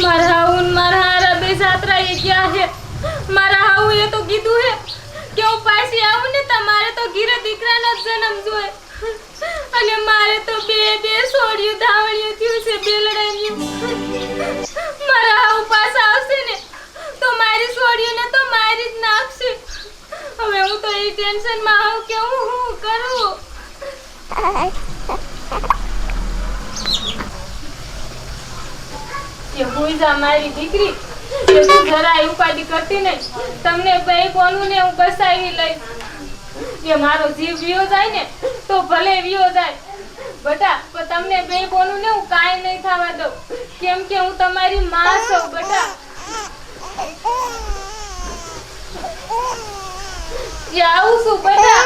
મારા હાઉન મારા હારા બે જાત્રા એ ક્યાં હે? મારા હાઉ એ તો કીધું હે કે હું પાછી આવું ને તમારે તો ઘીરે દીકરાનો જન્મ જોઈએ અને મારે તો બે સોડિયું ધાવણિયું થયું છે બેલડાયું. મારા હાઉ પાછા આવશે ને તો મારી સોડિયુંને તો મારી જ નાખશે. હવે હું તો એ ટેન્શનમાં આવું કે હું કરું. કે હોઈ જા મારી દીકરી, કે તું જરાય ઉપાધિ કરતી નહીં. તમને બે કોનું ને હું બસાવી લઈશ. કે મારો જીવ વિયો જાય ને તો ભલે વિયો જાય બેટા, પણ તમને બે કોનું ને હું કાંઈ નહીં થવા દઉં, કેમ કે હું તમારી માં છું બેટા. કે આવું છું બેટા.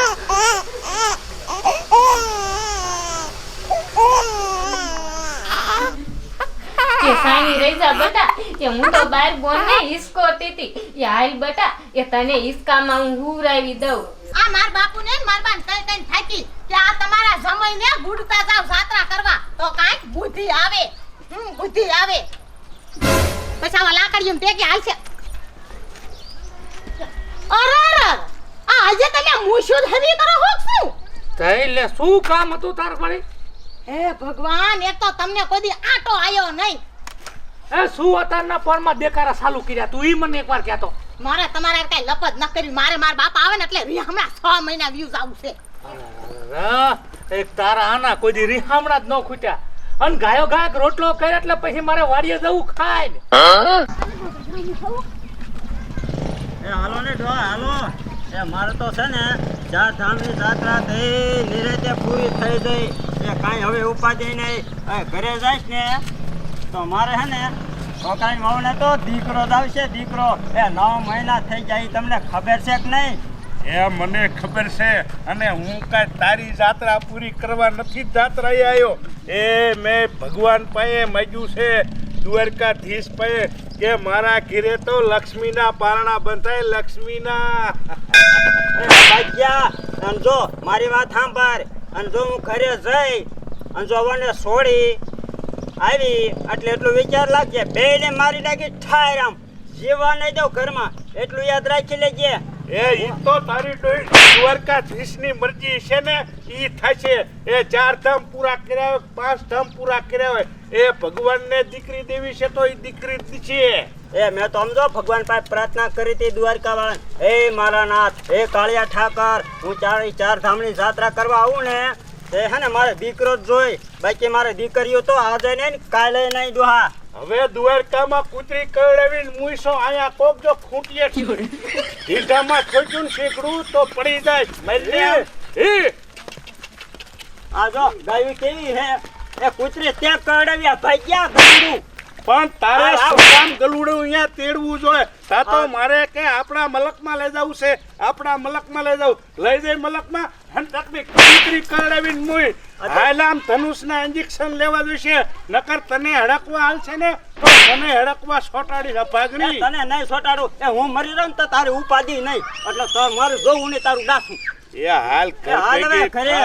કે સાની રહી જા બેટા, કે હું તો બાર બોન ને હિસકોતી હતી. એ હાલ બેટા, એ તને હિસકામાં હું હુરાવી દઉં. આ માર બાપુ ને માર બાન કઈ કઈ થાકી કે આ તમારા જમાઈ ને ગુડતા જાવ જાત્રા કરવા તો કાંઈક બુદ્ધિ આવે. બુદ્ધિ આવે પછી આવા લાકડીયું ટેકી હાલશે. અરે આ આજે તમે મુશુદ હરી કરો હોક શું? તઈ લે શું કામ હતું તાર પડી? હે ભગવાન, એક તો તમને કોઈ દી આટો આયો નહીં. એ શું અતારના પરમાં દેખારા ચાલુ કર્યા તું ઈ મને એકવાર કહેતો. મારે તમારે કઈ લપત ન કરી. મારે માર બાપ આવે ને એટલે હમણાં 6 મહિના વ્યૂઝ આવશે. એક તારા આના કોઈ દી રીહામણા જ ન ખૂટ્યા અને ગાયો ગાયક રોટલો કરે એટલે પછી મારે વાડીએ જવું ખાય ને. એ હાલો ને ડોહા હાલો. એ મારે તો છે ને 4 ધામની જાત્રા થઈ નિરેતે પૂરી થઈ ગઈ. એ કાંઈ હવે ઉપાધિ નહીં. ઘરે જઈશ ને તો મારે છે ને છોકરાની વહુને તો દીકરો જ આવશે. દીકરો એ 9 મહિના થઈ જાય. તમને ખબર છે કે નહીં? એ મને ખબર છે, અને હું કાંઈ તારી જાત્રા પૂરી કરવા નથી જાત્રાએ આવ્યો. એ મેં ભગવાન પાસે માગ્યું છે, દ્વારકાધીશ પાસે, કે મારા ઘરે તો લક્ષ્મીના પારણા બંધાય. લક્ષ્મીના ભાગ્યા. અને જો મારી વાત સાંભળ, અને જો હું ઘરે જઈ અને જો મને છોડી આવી એટલે એટલું વિચાર લાગશે બેને મારી નાખી ઠાર આમ જીવા નહીં દઉં ઘરમાં. એટલું યાદ રાખી લેજે. એ ઈ તો તારી દ્વારકાધીશની મરજી છે ને, ઈ થશે. એ 4 ધામ પૂરા કર્યા હોય, 5 ધામ પૂરા કર્યા હોય, એ ભગવાનને દીકરી દેવી છે તો એ દીકરી જ છે. એ મેં તો સમજો ભગવાન પાસે પ્રાર્થના કરી હતી દ્વારકા વાળા, હે મારા નાથ, હે કાળિયા ઠાકર, હું 4 ધામની જાત્રા કરવા આવું ને તે હે ને મારે દીકરો જ જોઈ. બાકી મારે દીકરીઓ તો આજે નહીં કાલે નહીં ડોહા. હવે દ્વારકામાં કૂતરી કરડાવીને મુઈસો આયા કોક જો ખૂંટીએ ઢીઢામાં ખોટ્યું શીખડું તો પડી જાય. આ જો ગાયું કેવી હે એ કૂતરી તે કરડાવ્યા ભાગ્યા ગલુડું. પણ તારે શું કામ ગલુડું અહીંયા તેડવું જોઈએ? તા તો મારે કે આપણા મલકમાં લઈ જવું છે, આપણા મલકમાં લઈ જવું. લઈ જઈ મલકમાં હંતકની કૂતરી કરડાવીને મુઈ હાલામ ધનુષના ઇન્જેક્શન લેવા જોઈશે. નકર તને હડકવા હાલશે ને તો તને હડકવા સોટાડી ભાગની. તને નહીં સોટાડું. એ હું મરી રહું તો તારી ઉપાધિ નહીં. એટલે તો મારું જોવું ને તારું ડાકું. એ હાલ ખરે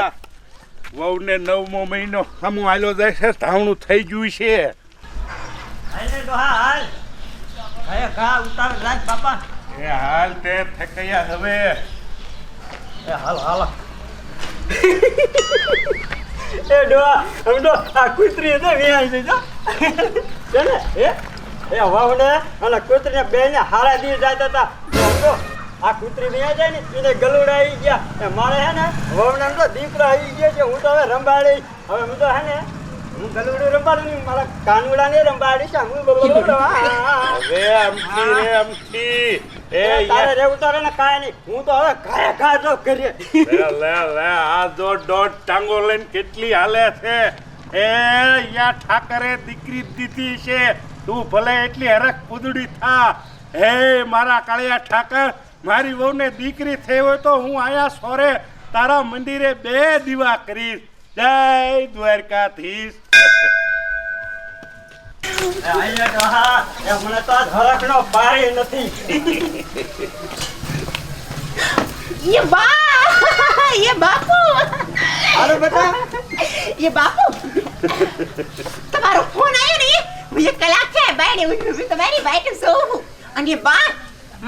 વહુને 9મો મહિનો હમું હાલો જાય છે, ધાવણું થઈ ગયું છે. હાલે ડોહા હાલ. હે કા ઉતાર રાજ બાપા. એ હાલ તે થકયા હવે. એ હાલ હાલ. એ ડોહા હમડો આ કૂતરી છે વિહાઈ છે જો. છે ને એ વાવને અને કૂતરીને બેને હારા દી જાતા હતા. જો આ કૂતરી વિહાઈ જાય ને એને ગલુડા આવી ગયા. એ મારે હે ને વાવને તો દીકરો આવી ગયો છે. હું તો હવે રંબાડી. હવે હું તો હે ને હું ગલુડું રંબાડું નહીં, મારા કાનુડા ને રંબાડીશ. હું હવે અમથી રે અમથી. એ તારે રે ઉતારે ને કાંઈ નહીં. હું તો હવે ઘાય ઘા જો કરીએ. લે આ જો દોઢ ટાંગો લઈને કેટલી હાલે છે. એ યા ઠાકરે દીકરી દીધી છે. તું ભલે એટલી હરખ પૂદડી થા. હે મારા કાળિયા ઠાકર, મારી વહુને દીકરી થઈ હોય તો હું આયા સોરે તારા મંદિરે 2 દીવા કરીશ. જય દ્વારકાધીશ. અહીંયા ડોહા એ મને તો આજ હરખનો પારી નથી. ये बापू હાલો બેટા. ये बापू તમારો ફોન આવ્યો ને, મુझे कलाक છે બાય ટાણે ઉભી તમારી વાઈટ સોવું અને બા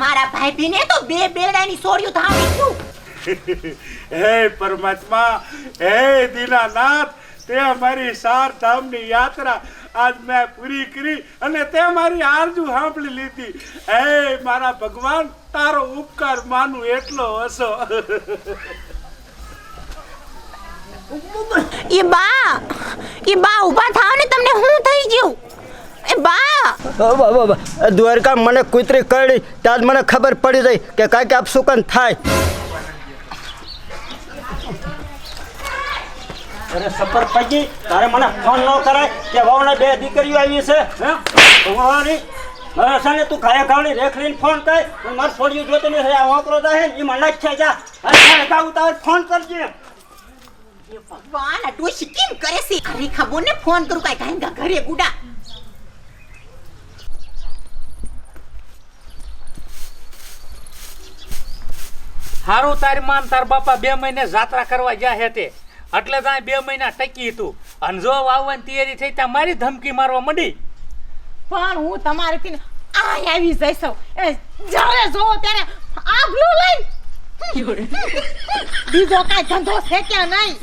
મારા ભાભીને તો બે બેડાની સોડિયું થાવી છું. હે પરમાત્મા, હે દીનાનાથ, તે મારી 4 ધામની યાત્રા આજ મેં પૂરી કરી અને તે મારી આરજુ સાંભળી લીધી. હે મારા ભગવાન, તારો ઉપકાર માનું એટલો હશો. એ બા ઊભા થાવ ને, તમને શું થઈ ગયું? એ બા દ્વારકા મને કૂતરી કરડી ત્યાં જ મને ખબર પડી જાય કે કાંઈક આપસુકન થાય. અરે સફર પગી, તારે મને ફોન ન કરાય કે વાવને 2 દીકરીઓ આવી છે? ભગવાની હવે છે ને તું ખાયા ખાવની રેખ લઈને ફોન કર. મારે છોડ્યું જોતી નહીં, આ વાંકલો જાય ને એમાં નાખ્યા જા. અરે જાઉં તારે ફોન કરજે. ભગવાન આ ડોશી કેમ કરે છે? અરે ખબર ને ફોન કરું કાઈ ગાંગા ઘરે ગુડા. હારું તારી માન તાર બાપા 2 મહિને જાત્રા કરવા ગયા હે તે એટલે ત્યાં 2 મહિના ટકી હતું અને જો વાવવાની તૈયારી થઈ ત્યાં મારી ધમકી મારવા માંડી. પણ હું તમારેથી આવી જઈશ. એ જ્યારે જોવો ત્યારે આગલું લઈ બીજો કાંઈ ધંધો છે કે નહીં?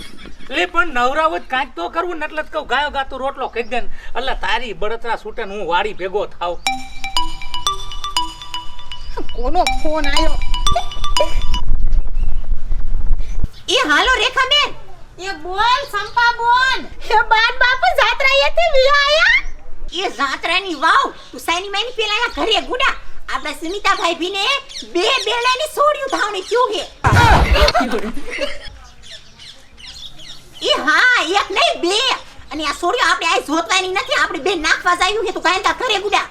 એ પણ નવરાવત કાંઈક તો કરવું ને એટલે જ કહું ગાયો ગાતો રોટલો ખાઈ દે ને એટલે તારી બળતરા છૂટે ને હું વાડી ભેગો થાવ. કોનો ફોન આવ્યો? એ હાલો રેખાબેન. એ બોલ સંપા બોલ. એ બાન બાપુ જાત્રાએથી વિયા આયા? એ જાત્રાની વાવ તું સાની માની પેલા ઘરે ગુડા આપડા સુમિતા ભાઈભીને 2 બેલાની સોડિયું ધાવણી ક્યું હે? એ હા એક નહીં 2 અને આ સોડિયું આપણે આ જોતવાની નથી, આપણે 2 નાખવા જાયું હે. તું કાંઈ તા ઘરે ગુડા.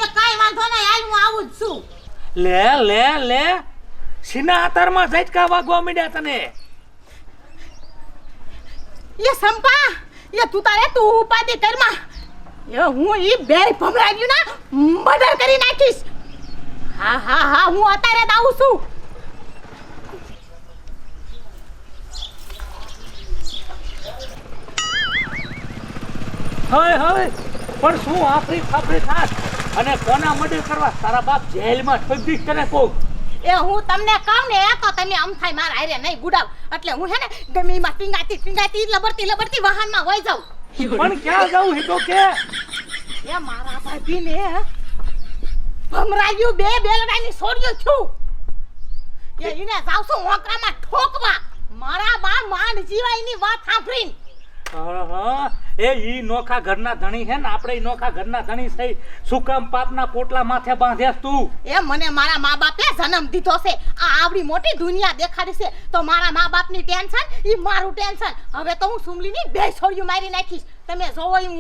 એ કાંઈ વાંધો નહીં, હાલ હું આવું જ છું. લે સીના આતારમાં ઝટકા વાગવા માંડ્યા તને. એ સંપા એ તું ઉપાધિ કરમાં. એ હું ઈ બે ભમરાડ્યું ના મર્ડર કરી નાખીશ. હા હું અત્યારે જ આવું છું. હવે પણ શું આફરી ફાફરી થાત અને કોના મર્ડર કરવા? તારા બાપ જેલમાં ઠગી તને કહું. એ હું તમને કહું ને તો તમે આમ થાય મારા હારે નહીં ગુડાવ. એટલે હું હે ને ગમે માં ટીંગાતી લબડતી વાહનમાં વઈ જાઉં. પણ ક્યાં જાઉં હે તો કે? એ મારા ભાભીને ભમરાયું 2 બેલડાની સોડિયું છું. એ ઈને જાવ છું ઓકરામાં ઠોકવા. મારા બા માંડ જીવાયની વાત સાંભળીને. એ ઈ નોખા ઘરના ધણી હે ને આપણે ઈ નોખા ઘરના ધણી થઈ શું કામ પાપના પોટલા માથે બાંધ્યાસ તું? એ મને મારા મા બાપે જન્મ દીધો છે. આ આવડી મોટી દુનિયા દેખાડી છે તો મારા મા બાપની ટેન્શન ઈ મારું ટેન્શન. હવે તો હું સુમલીની 2 છોડીઓ મારી નાખીશ. તમે જોવો હું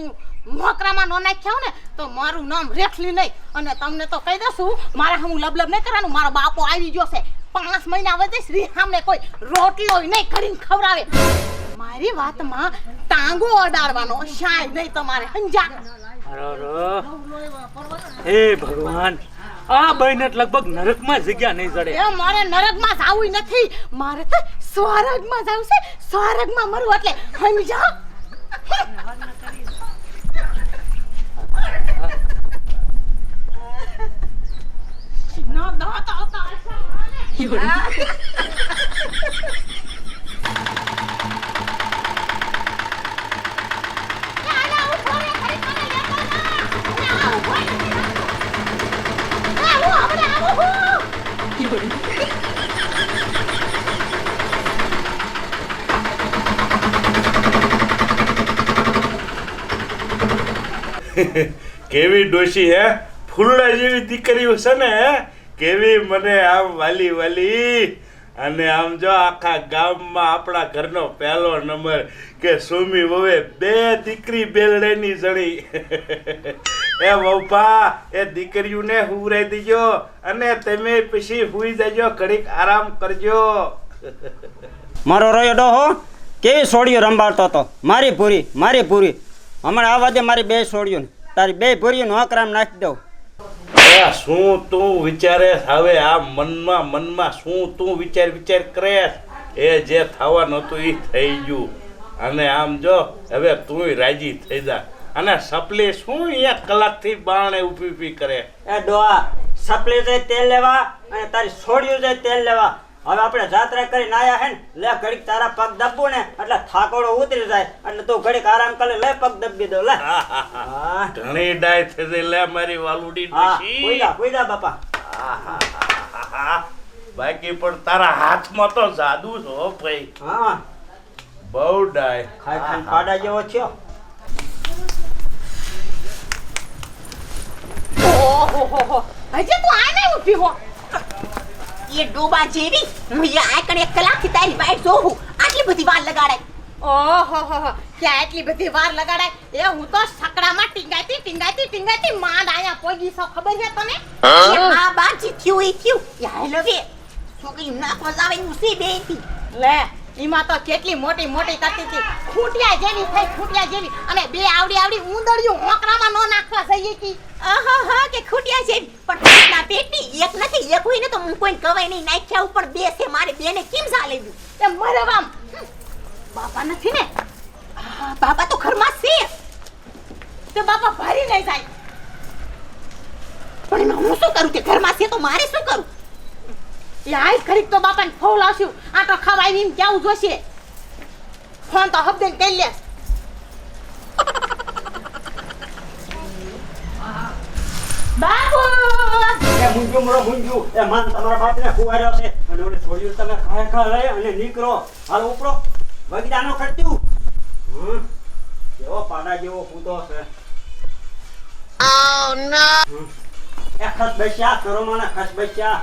મોકરામાં નો નાખ્યા ને તો મારું નામ રેખલી નહીં. અને તમને તો કહી દઉં મારા હું લબલબ નહીં કરવાનું. મારો બાપો આવી ગયો છે 5 મહિના વધે શ્રી સામે કોઈ રોટલો નહીં કરીને ખવડાવે. મારી વાતમાં ટાંગો અડાડવાનો શાય નહીં તમારે સમજા? હે ભગવાન, આ બહેને લગભગ નરકમાં જગ્યા નહીં જડે. એ મારે નરકમાં જાવું નથી, મારે તો સ્વર્ગમાં જાવું છે. સ્વર્ગમાં મરવું એટલે સમજા? No, no, કેવી ડોશી હે, ફૂલડા જેવી દીકરીઓ છે ને હે, કેવી મને આમ વાલી વાલી. અને આમ જો આખા ગામમાં આપણા ઘરનો પહેલો નંબર કે સુમી વવે 2 દીકરી બેલડેની જણી. એ વહુપા એ દીકરીઓને હુવરાઈ દીજો અને તમે પછી હુઈ જજો, ઘડીક આરામ કરજો. મારો રોયો ડોહો કેવી સોડિયો રંબાડતો હતો. મારી પૂરી હમણાં આવા દે મારી 2 સોડિયો ને તારી 2 પૂરીઓનો અકરામ નાખી દઉં. શું તું વિચારે હવે? આ મનમાં શું તું વિચાર કરે? એ જે થવાનું હતું એ થઈ ગયું. અને આમ જો હવે તું રાજી થઈ જા અને સપલી શું 1 કલાકથી બાણે ઊભી કરે. એ ડોહા સપલી જાય તેલ લેવા અને તારી છોડ્યું જાય તેલ લેવા. હવે આપણે જાત્રા કરીને આયા હે ને, લે ઘડીક તારા પગ દબવું ને એટલે થાકોડો ઉતરી જાય એટલે તું ઘડીક આરામ કરી લે, પગ દબી દો લે. હા ઘણી ડાય થઈ ગઈ લે મારી વાલુડી હા ડોશી. કુઈડા બાપા. આહાહાહા. બાકી પણ તારા હાથમાં તો જાદુ છો ભાઈ. હા બહુ ડાય. ખાઈ ખાઈ પાડા જેવો થયો. ઓહોહોહો, હજી તું આ નહીં ઊભી હો? એ ડોબા જેવી હું અહીંયા આકણ 1 કલાકથી તારી વાઈટ જોઉં. આટલી બધી વાર લગાડાય? ઓહોહોહો, ક્યાં એટલી બધી વાર લગાડાય? એ હું તો સકડામાં ટીંગાતી માંડ આયા પોગી છો, ખબર છે તને? એ આ બાજી થયું એ થયું. એ હાલો બે છોકરી નાખવા જાવે હું સી બેતી. લે ઈમાં તો કેટલી મોટી કરતી હતી, ખૂટિયા જેવી થઈ, ખૂટિયા જેવી. અને બે આવડી ઊંદડિયું હોકરામાં નો નાખવા જઈએ કી. આહા કે ખૂટિયા જેવી પણ પેટના પેટની એક નથી, એક હોય ને તો હું કોઈને કવાય નહીં નાખ્યા ઉપર બે છે. મારે બેને કેમ ચાલે ગયું? એ મરવામ બાપા નથી ને? બાપા તો ઘરમાં છે. તે બાપા ભારી નહીં જાય. પણ એમાં હું શું કરું? તે ઘરમાં છે તો મારે શું કરું? યાર ખરીક તો બાપાને ફોન લાવશું. આ તો ખવાય એમ કેવું જોશે. ફોન તો હબદે કરી લે. બાપુ એ મુંજુ મરો મુંજુ, એ માન તમારા બાપને ખુવાર્યો છે અને ઓલે છોડ્યું તમે ખા લઈ અને નીકળો. હાલ ઉપરો બગીડાનો ખર્ચ્યું. કેવો પાડા જેવો કૂદો છે. Oh no. એ ખસ બસ્યા કરો મને, ખસ બસ્યા.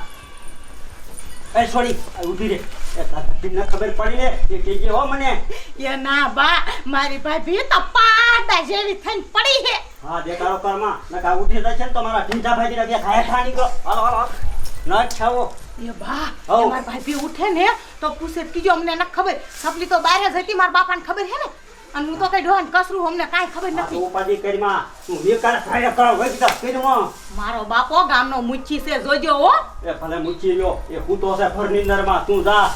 એ છોડી ઊભી રે. એ તારા ખબર પડી ને કે કેજે હો મને. એ ના બા, મારી ભાભી તો પાડા જેવી થઈને પડી છે. હા દેખાડો કરમાં નકા ઉઠી જશે ને તો મારા ઢીંચા ભાજી ના બે ખાયા ખા નીકળો. હાલો ન છાવો. એ બા, હઉ. એ મારી ભાભી ઉઠે ને તો પૂછે કીજો અમને ન ખબર. સપલી તો બહાર જ હતી, મારા બાપાને ખબર છે ને. અને હું તો કઈ ડોહાને કસરું અમને કાંઈ ખબર નથી. ઉપાધિ કરીમાં તું વિકાર થાય કરો વગીતા કરીમાં. મારો બાપો ગામનો મુચ્છી છે, જોજો હો. એ ભલે મૂકી લ્યો, એ કૂતો છે ફરનિંદરમાં. તું જા.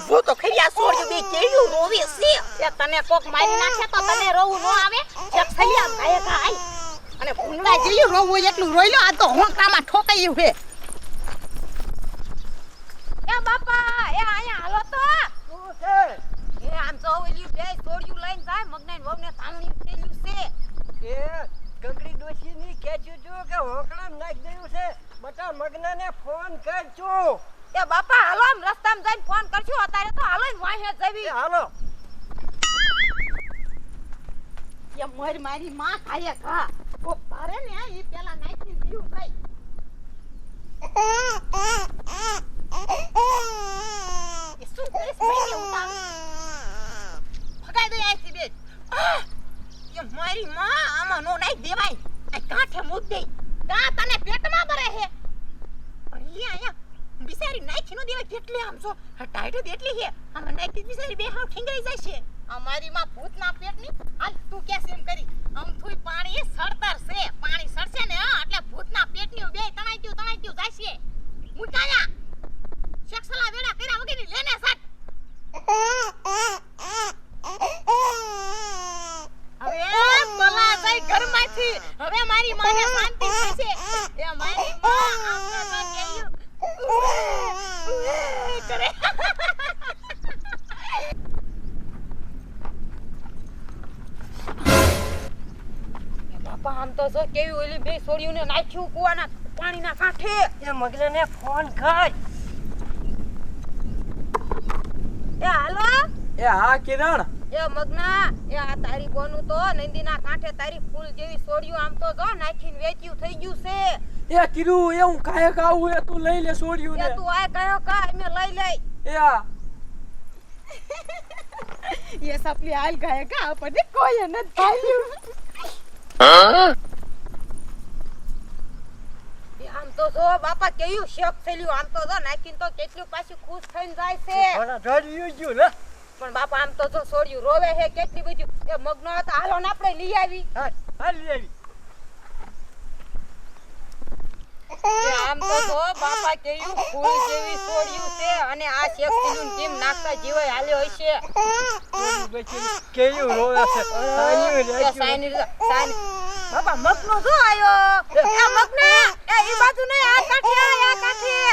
હું તો ખરિયા છોડ્યું બે કેયું રોવે છે. એ તને કોક મારી નાખે તો તને રોવું ન આવે? એક ખરિયા ગાય ગાય અને ભૂંડા જેયું રોવું એટલું રોઈ લો. આ તો હોંકરામાં ઠોકાયું છે. એ બાપા, એ આયા હાલો તો. શું છે? એ આમ તો ઓલી બે છોડ્યું લઈને જાય. મગનાઈ વહુને તામણી થેલ્યું છે. એ ગગડી ડોશીની કહેતું છું કે હોકળામ નાખી દેવું છે. બટા મગનાને ફોન કરજો. એ બાપા હાલો, આમ રસ્તામાં જઈને ફોન કરજો. અત્યારે તો હાલો ને વાહે જવી. હાલો. એ મારી માં ખાય ખા. કોક ભારે ને ઈ પેલા નાખી દીધું ભાઈ. એ શું કરીશ ભાઈ? ઉતાર ફગાઈ દે આઈ બે. એ મારી માં આમાં નો નાખી દેવાય. આ કાંઠે મૂક દે. કા તને પેટમાં ભરે છે? પણ ઈ આયા બિચારી નાખી નો દેવાય. કેટલી આમ છો ટાઈટ એટલી છે. આમાં નાખી બિચારી બે હાવ ઠીંગાઈ જાય છે. અમારી માં ભૂતના પેટની. હાલ તું કે એમ કરી. આમ થોઈ પાણી સડતર છે. પાણી સડશે ને એટલે ભૂતના પેટની બે તણાઈ ગયું જાશે. મુકાયા શેક્ષલા વેડા કર્યા વગરની લેને સાટ. હવે મલા જાય ઘરમાંથી. હવે મારી માને શાંતિ થશે. એ મારી માં આપણે તો કેયું કરે. બાપા આમ તો જો કેવી ઓલી બે છોડીઓને નાખ્યું કુવાના પાણીના કાંઠે. એ મગનાને ફોન કર. એ હાલો. એ હા કિરણ. એ મગના, એ આ તારી બોનું તો નંદીના કાંઠે તારી ફૂલ જેવી છોડીઓ આમ તો જો નાખીને વેચ્યું થઈ ગયું છે. એ કીધું એ હું કાય કાવું એ તું લઈ લે છોડ્યું એ ને. તું આ કયો કા અમે લઈ લઈ. એ હા. એ સપલી હાલ ગાય કા આપણને કોઈ ન થાયું. એ આમ તો જો બાપા કેયું શોક થેલ્યું. આમ તો જો નાખીને તો કેટલું પાછું ખુશ થઈને જાય છે. મને જોડ્યું ગયું ને. પણ બાપા આમ તો જો છોડ્યું રોવે છે કેટલી બધું. એ મગનો હતો હાલો ને આપણે લઈ આવી. હા હાલ લેવી. એ આમ આમ તો જો બાપા કેયું ફૂલ જેવી છોડ્યું છે અને આ શેકીનું ટીમ નાખતા જીવાય હાલ્યો હશે. કેયું રોવે છે સાઈની બાપા મગનો જો આયો. એ મગને એ ઈ બાજુ નહીં આ કાઠે આ કાઠે.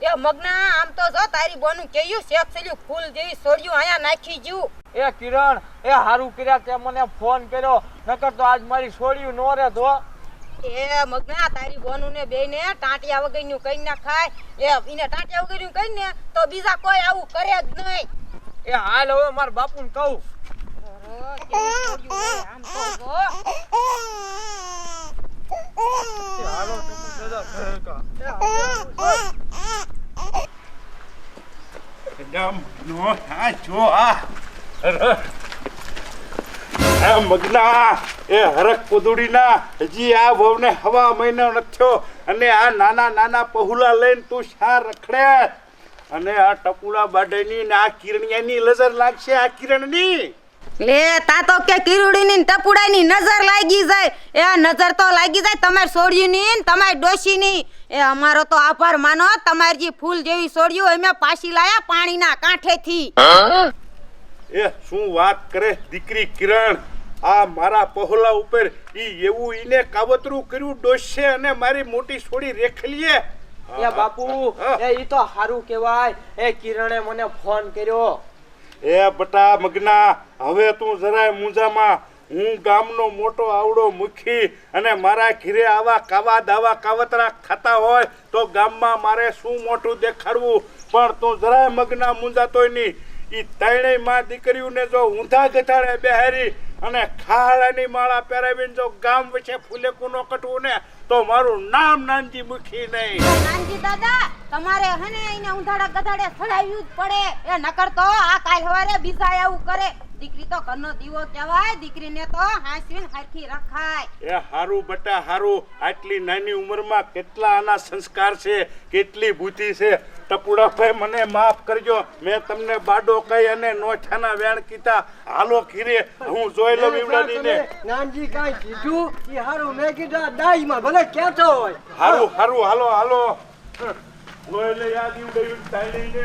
એ મગના આમ તો જો તારી બોનું કેયું શેકસેલ્યું ફૂલ જેવી છોડ્યું આયા નાખી જ્યું. એ કિરણ એ હારું કર્યા તે મને ફોન કર્યો નકર તો આજ મારી છોડ્યું નો રે તો એ મગના તારી બોનું ને બેને ટાંટિયા વગરનું કઈ ના ખાય. એ ઈને ટાંટિયા વગરનું કઈ ને તો બીજા કોઈ આવું કરે જ નહીં. એ હાલ હવે મારા બાપુને કહું. આમ તો જો હાલો ટપુ દાદા ઘરે કા. નો આ જો આ મગના એ હરક પુદુડીના હજી આ વહુને હવા મહિનો નથી થયો અને આ નાના નાના પહુલા લઈને તું શા રખડે અને આ ટપુડા બાડાની ને આ કિરણિયાની નજર લાગશે આ કિરણની. લે તા તો કે કિરુડીની ને ટપુડાની નજર લાગી જાય. એ નજર તો લાગી જાય તમારી છોડ્યુંની ને તમારી ડોશીની. એ અમારો તો આભાર માનો તમારી જે ફૂલ જેવી છોડ્યું અમે પાછી લાયા પાણીના કાંઠેથી. એ શું વાત કરે દીકરી કિરણ આ મારા પહોલા ઉપર ઈ એવું ઈને કાવતરું કર્યું ડોશે અને મારી મોટી છોડી રેખલીએ. એ બાપુ એ ઈ તો હારું કહેવાય. એ કિરણે મને ફોન કર્યો. એ બટા મગના હવે તું જરાય મૂંઝામાં હું ગામનો મોટો આવડો મુખી અને મારા ઘીરે આવા કાવા દાવા કાવતરા ખાતા હોય તો ગામમાં મારે શું મોટું દેખાડવું પણ તું જરાય મગના મૂંઝાતોય નહીં. ઈ ત્રણેય માં દીકરીઓને જો ઊંધા ગધાડે બેહારી અને ખાડાની માળા પહેરાવીને જો ગામ વચ્ચે ફૂલેકું નો કટવું ને તો મારું નામ નાનજી મુખી નહીં. નાનજી દાદા તમારે હને એને ઊંધાડા ગધાડે સડાવ્યું જ પડે. એ નકર તો આ કાલ સવારે બીજા આવું કરે. દીકરી તો ઘરનો દીવો કહેવાય. દીકરીને તો હાંસવીને હરખી રખાય. એ હારું બટા હારું આટલી નાની ઉંમરમાં કેટલા આના સંસ્કાર છે કેટલી બુદ્ધિ છે. ટપુડાભાઈ મને માફ કરજો મેં તમને બાડો કહી અને નોછાના વેણ કીધા. હાલો ખીરે હું જોઈ લઉં ઈવડાનીને. નાનજી કાંઈ કીધું એ હારું મેં કીધું આ દાઈમાં ભલે કહેતો હોય હારું હારું હાલો હાલો જોઈ લે યાદ ઈવડાયું તાળીને